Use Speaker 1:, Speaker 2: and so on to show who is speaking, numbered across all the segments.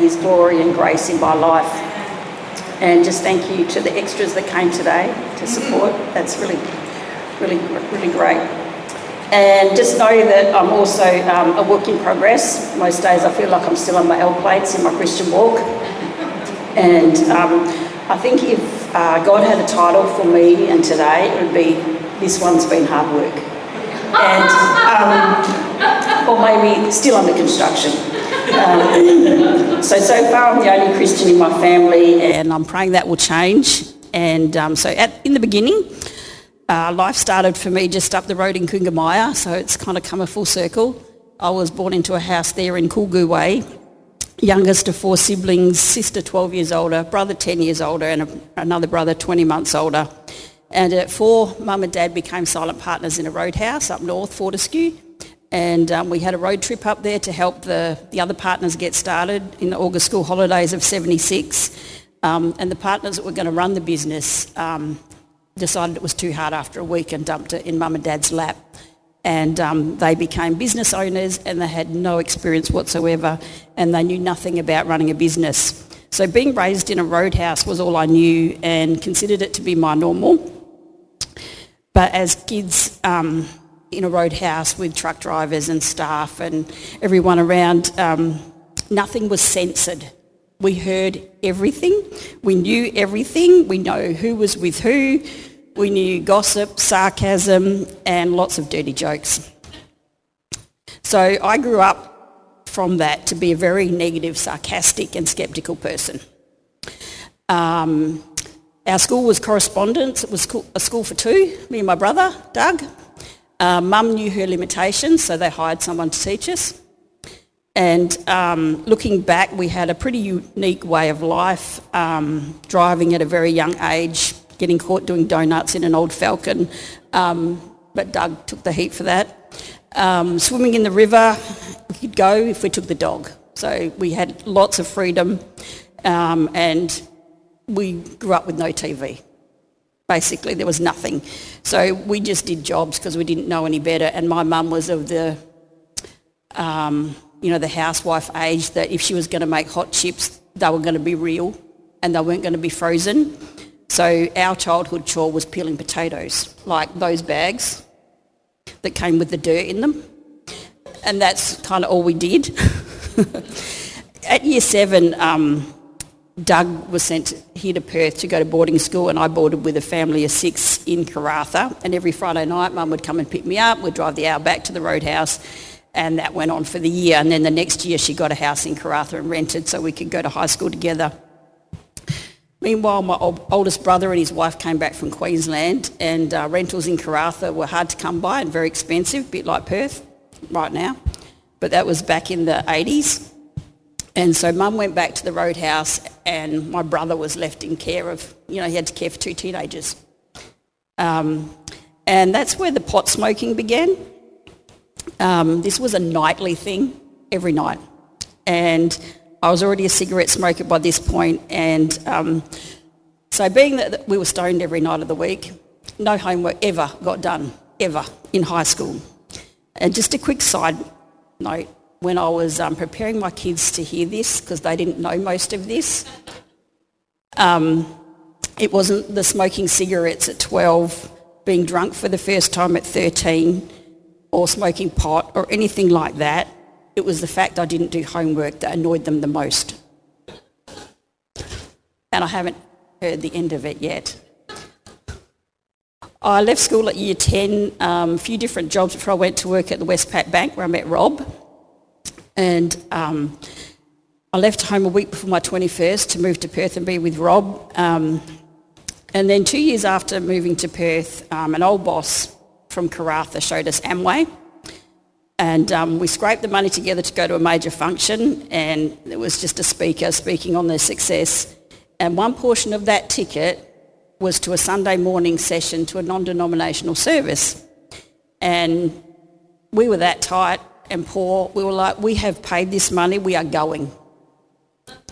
Speaker 1: His glory and grace in my life. And just thank you to the extras that came today to support. That's really, really, really great. And just know that I'm also a work in progress. Most days I feel like I'm still on my L plates in my Christian walk. And I think if God had a title for me and today, it would be, "This one's been hard work." And, or maybe still under construction. So far I'm the only Christian in my family, and I'm praying that will change. And in the beginning, life started for me just up the road in Kungamaya, so it's kind of come a full circle. I was born into a house there in Kulgu Way, youngest of 4 siblings, sister 12 years older, brother 10 years older, and another brother 20 months older. And at 4, Mum and Dad became silent partners in a roadhouse up north, Fortescue. And we had a road trip up there to help the other partners get started in the August school holidays of 76. And the partners that were going to run the business decided it was too hard after a week and dumped it in Mum and Dad's lap. And they became business owners, and they had no experience whatsoever, and they knew nothing about running a business. So being raised in a roadhouse was all I knew, and considered it to be my normal. But as kids in a roadhouse with truck drivers and staff and everyone around, nothing was censored. We heard everything, we knew everything, we know who was with who, we knew gossip, sarcasm, and lots of dirty jokes. So I grew up from that to be a very negative, sarcastic and sceptical person. Our school was correspondence. It was a school for 2, me and my brother, Doug. Mum knew her limitations, so they hired someone to teach us. And looking back, we had a pretty unique way of life, driving at a very young age, getting caught doing donuts in an old Falcon, but Doug took the heat for that. Swimming in the river, we could go if we took the dog. So we had lots of freedom, and we grew up with no TV. Basically, there was nothing. So we just did jobs because we didn't know any better. And my mum was of the, the housewife age that if she was going to make hot chips, they were going to be real and they weren't going to be frozen. So our childhood chore was peeling potatoes, like those bags that came with the dirt in them. And that's kind of all we did. At year 7, Doug was sent here to Perth to go to boarding school, and I boarded with a family of 6 in Karratha. And every Friday night, Mum would come and pick me up. We'd drive the hour back to the roadhouse, and that went on for the year. And then the next year, she got a house in Karratha and rented so we could go to high school together. Meanwhile, my oldest brother and his wife came back from Queensland, and rentals in Karratha were hard to come by and very expensive, a bit like Perth right now. But that was back in the 80s. And so Mum went back to the roadhouse, and my brother was left in care of, he had to care for 2 teenagers. And that's where the pot smoking began. This was a nightly thing, every night. And I was already a cigarette smoker by this point, and so being that we were stoned every night of the week, no homework ever got done, ever, in high school. And just a quick side note, when I was preparing my kids to hear this, because they didn't know most of this, it wasn't the smoking cigarettes at 12, being drunk for the first time at 13, or smoking pot, or anything like that. It was the fact I didn't do homework that annoyed them the most. And I haven't heard the end of it yet. I left school at year 10, a few different jobs before I went to work at the Westpac Bank, where I met Rob. And I left home a week before my 21st to move to Perth and be with Rob. And then 2 years after moving to Perth, an old boss from Karratha showed us Amway. And we scraped the money together to go to a major function, and it was just a speaker speaking on their success. And one portion of that ticket was to a Sunday morning session to a non-denominational service. And we were that tight and poor. We were like, we have paid this money, we are going.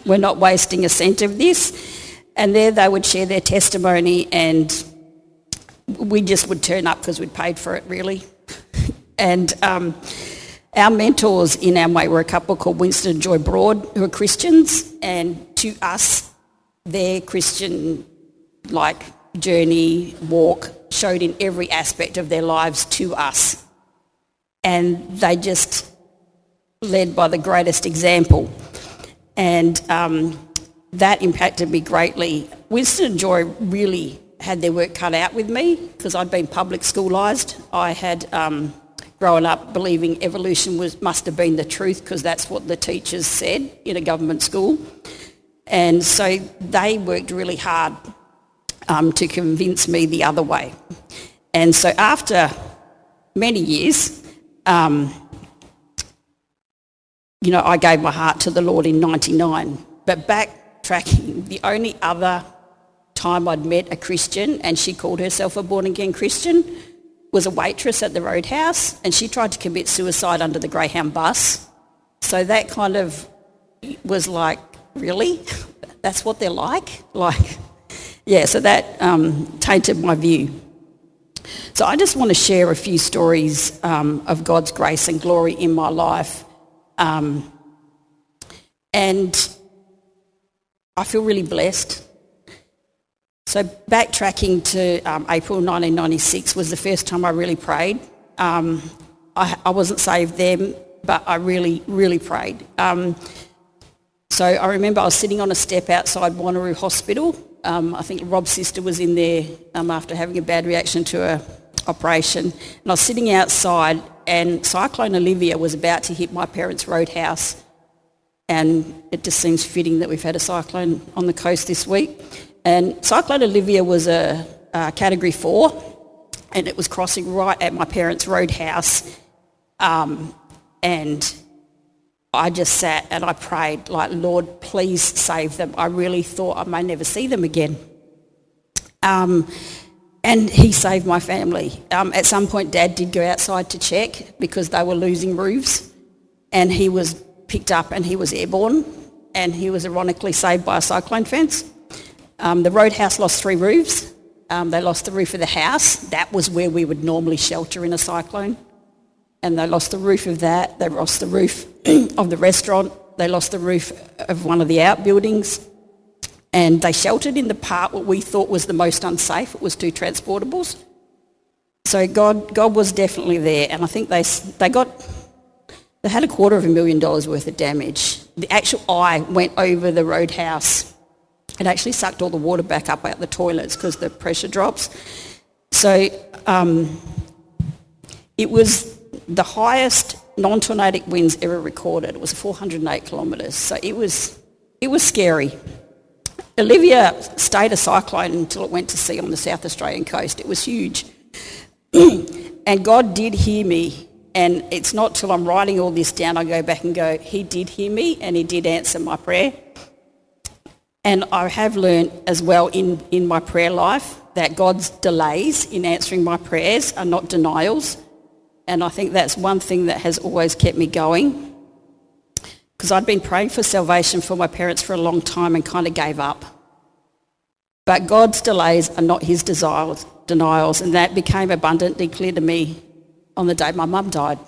Speaker 1: We're not wasting a cent of this. And there they would share their testimony, and we just would turn up because we'd paid for it, really. And Our mentors in our way were a couple called Winston and Joy Broad, who are Christians, and to us, their Christian journey, walk, showed in every aspect of their lives to us. And they just led by the greatest example. And that impacted me greatly. Winston and Joy really had their work cut out with me because I'd been public schoolised. I had grown up believing evolution must have been the truth because that's what the teachers said in a government school. And so they worked really hard to convince me the other way. And so after many years, I gave my heart to the Lord in 99. But backtracking, the only other time I'd met a Christian, and she called herself a born-again Christian, was a waitress at the Roadhouse, and she tried to commit suicide under the Greyhound bus. So that kind of was like, really? That's what they're like? So that tainted my view. So I just want to share a few stories of God's grace and glory in my life. And I feel really blessed. So backtracking to April 1996 was the first time I really prayed. I wasn't saved then, but I really, really prayed. So I remember I was sitting on a step outside Wanneroo Hospital. I think Rob's sister was in there after having a bad reaction to an operation. And I was sitting outside and Cyclone Olivia was about to hit my parents' roadhouse. And it just seems fitting that we've had a cyclone on the coast this week. And Cyclone Olivia was a Category 4 and it was crossing right at my parents' roadhouse. And I just sat and I prayed, Lord, please save them. I really thought I may never see them again. And he saved my family. At some point, Dad did go outside to check because they were losing roofs, and he was picked up and he was airborne, and he was ironically saved by a cyclone fence. The Roadhouse lost 3 roofs. They lost the roof of the house. That was where we would normally shelter in a cyclone. And they lost the roof of that. They lost the roof of the restaurant. They lost the roof of one of the outbuildings. And they sheltered in the part what we thought was the most unsafe. It was 2 transportables. So God was definitely there. And I think they had $250,000 worth of damage. The actual eye went over the Roadhouse. It actually sucked all the water back up out the toilets because the pressure drops. So it was the highest non-tornadic winds ever recorded. It was 408 kilometres. So it was scary. Olivia stayed a cyclone until it went to sea on the South Australian coast. It was huge. And God did hear me. And it's not till I'm writing all this down I go back and go, he did hear me and he did answer my prayer. And I have learned as well in my prayer life that God's delays in answering my prayers are not denials. And I think that's one thing that has always kept me going. Because I'd been praying for salvation for my parents for a long time and kind of gave up. But God's delays are not his denials. And that became abundantly clear to me on the day my mum died.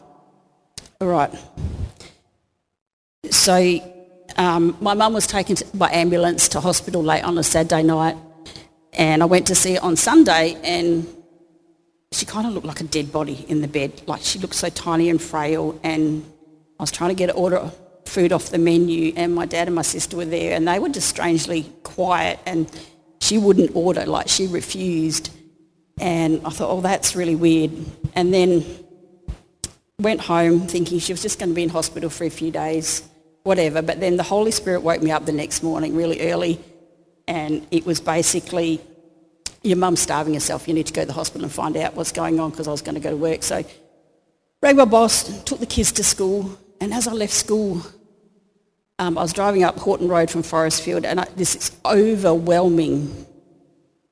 Speaker 1: All right. So my mum was taken by ambulance to hospital late on a Saturday night. And I went to see her on Sunday, and she kind of looked like a dead body in the bed. Like, she looked so tiny and frail, and I was trying to get an order of food off the menu, and my dad and my sister were there, and they were just strangely quiet, and she wouldn't order, like she refused. And I thought, oh, that's really weird. And then went home thinking she was just going to be in hospital for a few days, whatever. But then the Holy Spirit woke me up the next morning really early, and it was basically, your mum's starving herself, you need to go to the hospital and find out what's going on, because I was going to go to work. So rang my boss, took the kids to school, and as I left school, I was driving up Horton Road from Forestfield, and this overwhelming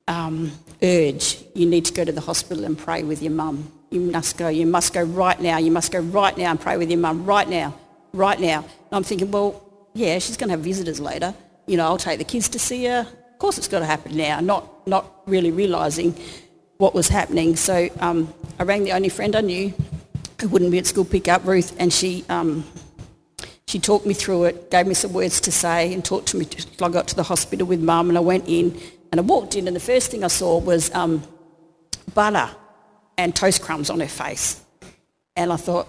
Speaker 1: urge, you need to go to the hospital and pray with your mum. You must go right now, you must go right now and pray with your mum, right now. And I'm thinking, well, yeah, she's going to have visitors later. You know, I'll take the kids to see her. Of course it's got to happen now, not really realising what was happening. So I rang the only friend I knew who wouldn't be at school pickup, Ruth, and she talked me through it, gave me some words to say and talked to me till I got to the hospital with Mum, and I went in and I walked in and the first thing I saw was butter and toast crumbs on her face. And I thought,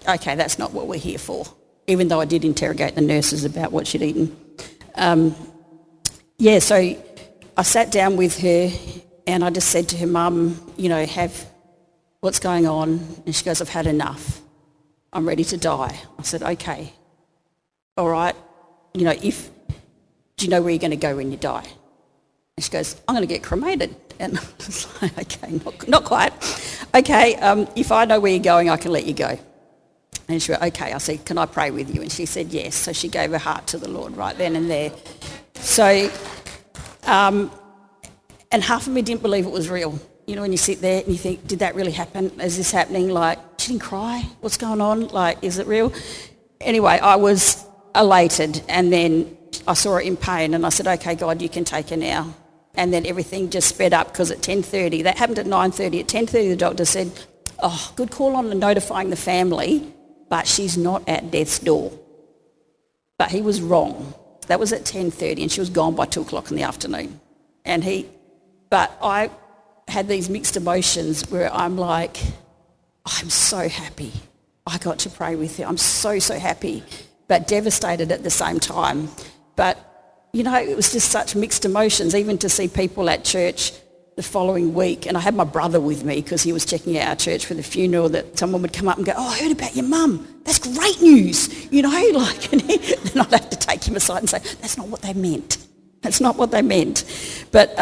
Speaker 1: okay, that's not what we're here for, even though I did interrogate the nurses about what she'd eaten. So I sat down with her and I just said to her, Mum, what's going on? And she goes, I've had enough. I'm ready to die. I said, okay, all right. Do you know where you're going to go when you die? And she goes, I'm going to get cremated. And I was like, okay, not quite. Okay, if I know where you're going, I can let you go. And she went, okay. I said, can I pray with you? And she said, yes. So she gave her heart to the Lord right then and there. So, and half of me didn't believe it was real. When you sit there and you think, did that really happen? Is this happening? Like, she didn't cry. What's going on? Like, is it real? Anyway, I was elated, and then I saw her in pain and I said, okay, God, you can take her now. And then everything just sped up because at 10:30, that happened at 9:30, at 10:30 the doctor said, oh, good call on notifying the family, but she's not at death's door. But he was wrong. That was at 10:30 and she was gone by 2 o'clock in the afternoon. But I had these mixed emotions where I'm like, I'm so happy I got to pray with her. I'm so, so happy, but devastated at the same time. But, it was just such mixed emotions, even to see people at church the following week. And I had my brother with me because he was checking out our church for the funeral, that someone would come up and go, oh, I heard about your mum. That's great news, and then I'd have to take him aside and say, that's not what they meant. That's not what they meant. But,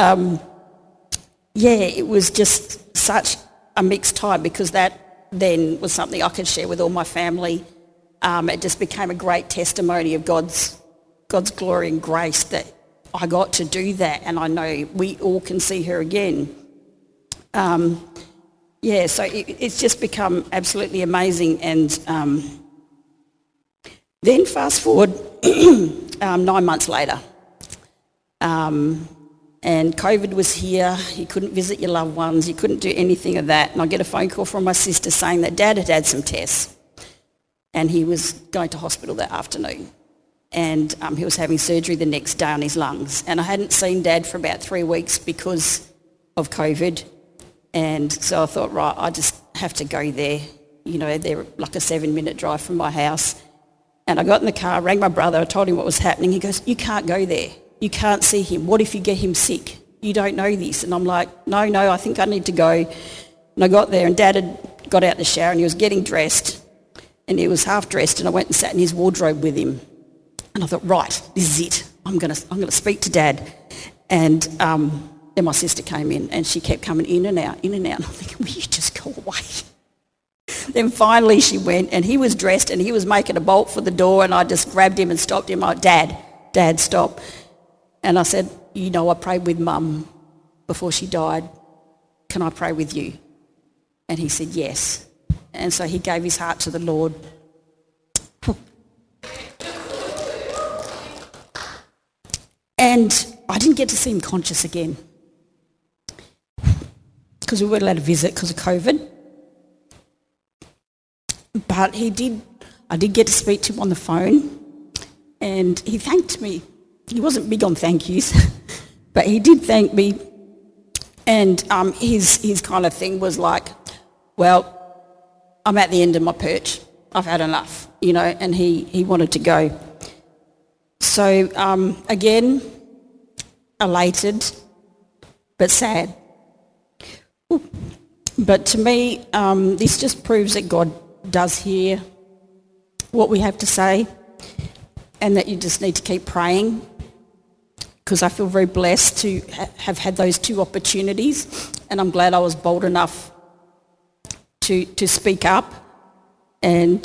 Speaker 1: it was just such a mixed time because that then was something I could share with all my family. It just became a great testimony of God's glory and grace that I got to do that, and I know we all can see her again. So it's just become absolutely amazing. And then fast forward 9 months later, and COVID was here. You couldn't visit your loved ones. You couldn't do anything of that. And I get a phone call from my sister saying that Dad had had some tests and he was going to hospital that afternoon. And he was having surgery the next day on his lungs. And I hadn't seen Dad for about 3 weeks because of COVID. And so I thought, right, I just have to go there. They're like a 7-minute drive from my house. And I got in the car, rang my brother, I told him what was happening. He goes, you can't go there. You can't see him. What if you get him sick? You don't know this. And I'm like, no, I think I need to go. And I got there and Dad had got out the shower and he was getting dressed. And he was half dressed and I went and sat in his wardrobe with him. And I thought, right, this is it. I'm gonna speak to Dad. And then my sister came in and she kept coming in and out. And I'm thinking, will you just go away? Then finally she went and he was dressed and he was making a bolt for the door and I just grabbed him and stopped him. Like, Dad, stop. And I said, I prayed with Mum before she died. Can I pray with you? And he said, yes. And so he gave his heart to the Lord. And I didn't get to see him conscious again because we weren't allowed to visit because of COVID. But I did get to speak to him on the phone and he thanked me. He wasn't big on thank yous, but he did thank me. And his kind of thing was like, well, I'm at the end of my perch. I've had enough, and he wanted to go. So again, elated, but sad. But to me, this just proves that God does hear what we have to say and that you just need to keep praying, because I feel very blessed to have had those 2 opportunities, and I'm glad I was bold enough to speak up and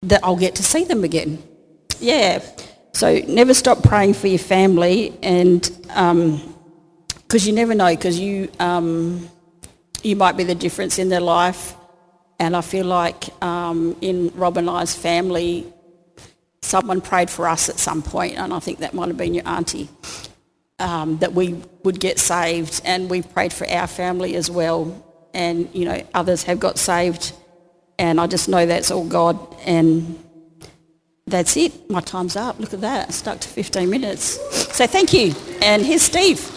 Speaker 1: that I'll get to see them again. Yeah. So never stop praying for your family, and because you never know, because you might be the difference in their life. And I feel like in Rob and I's family, someone prayed for us at some point, and I think that might have been your auntie. that we would get saved, and we've prayed for our family as well, and others have got saved, and I just know that's all God, and that's it. My time's up. Look at that. I stuck to 15 minutes. So thank you, and here's Steve.